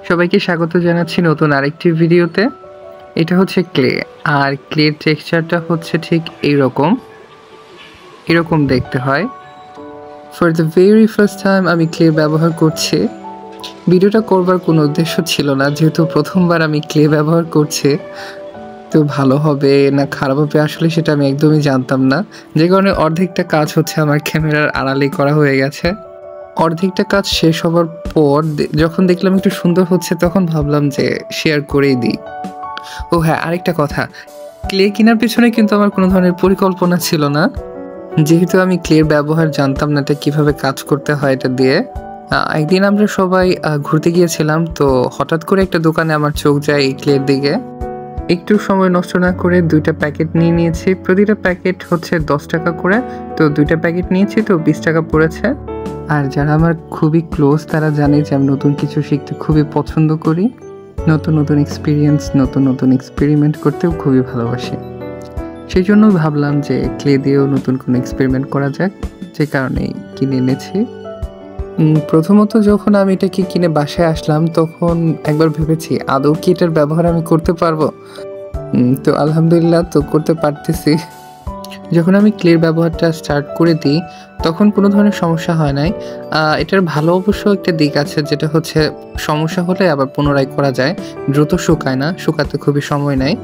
সবাইকে স্বাগত জানাচ্ছি নতুন আরেকটি ভিডিওতে। এটা হচ্ছে ক্লে, আর ক্লের টেক্সচারটা হচ্ছে ঠিক এরকম দেখতে হয়। For the very first time আমি ক্লে ব্যবহার করছি। ভিডিওটা করবার কোনো উদ্দেশ্য ছিল না, যেহেতু প্রথমবার আমি ক্লে ব্যবহার করছি, তো ভালো হবে না খারাপ হবে আসলে সেটা আমি একদমই জানতাম না, যে কারণে অর্ধেকটা কাজ হচ্ছে আমার ক্যামেরার আড়ালেই করা হয়ে গেছে। অর্ধেকটা কাজ শেষ হওয়ার পর যখন দেখলাম একটু সুন্দর হচ্ছে, তখন ভাবলাম যে শেয়ার করেই দিই। ও হ্যাঁ, আরেকটা কথা, ক্লে কেনার পিছনে কিন্তু আমার কোনো ধরনের পরিকল্পনা ছিল না, যেহেতু আমি ক্লের ব্যবহার জানতাম না এটা কীভাবে কাজ করতে হয় এটা দিয়ে। একদিন আমরা সবাই ঘুরতে গিয়েছিলাম, তো হঠাৎ করে একটা দোকানে আমার চোখ যায় এই ক্লের দিকে। একটু সময় নষ্ট না করে 2টা প্যাকেট নিয়ে নিয়েছি। প্রতিটা প্যাকেট হচ্ছে 10 টাকা করে, তো 2টা প্যাকেট নিয়েছি, তো 20 টাকা পড়েছে। আর যারা আমার খুবই ক্লোজ তারা জানে যে আমি নতুন কিছু শিখতে খুবই পছন্দ করি, নতুন এক্সপিরিয়েন্স, নতুন এক্সপেরিমেন্ট করতেও খুবই ভালোবাসি। সেই জন্য ভাবলাম যে ক্লে দিয়েও নতুন কোনো এক্সপেরিমেন্ট করা যাক, যে কারণেই কিনে এনেছি। প্রথমত যখন আমি এটাকে কিনে বাসায় আসলাম, তখন একবার ভেবেছি আদৌ কি এটার ব্যবহার আমি করতে পারবো। তো আলহামদুলিল্লাহ, তো করতে পারতেছি। যখন আমি ক্লের ব্যবহারটা স্টার্ট করে দিই, তখন কোনো ধরনের সমস্যা হয় নাই। এটার ভালো অবশ্য একটা দিক আছে, যেটা হচ্ছে সমস্যা হলে আবার পুনরায় করা যায়, দ্রুত শুকায় না, শুকাতে খুবই সময় নেয়।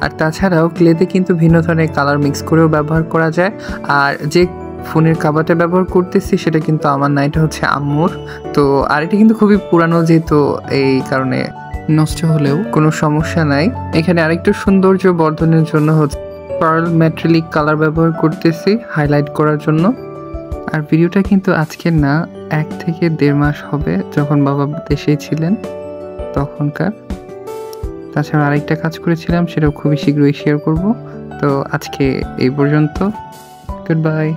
আর তাছাড়াও ক্লেতে কিন্তু ভিন্ন ধরনের কালার মিক্স করেও ব্যবহার করা যায়। আর যে ফোনের কাভারটা ব্যবহার করতেছি সেটা কিন্তু আমার না, এটা হচ্ছে আম্মুর। তো আর এটা কিন্তু খুবই পুরানো, যেহেতু এই কারণে নষ্ট হলেও কোনো সমস্যা নাই। এখানে আরেকটু সৌন্দর্য বর্ধনের জন্য হচ্ছে পার্ল ম্যাটেলিক কালার ব্যবহার করতেছি হাইলাইট করার জন্য। আর ভিডিওটা কিন্তু আজকের না, 1 থেকে 1.5 মাস হবে, যখন বাবা দেশেই ছিলেন তখনকার। তাছাড়া আরেকটা কাজ করেছিলাম, সেটাও খুবই শীঘ্রই শেয়ার করব। তো আজকে এই পর্যন্ত, গুড বাই।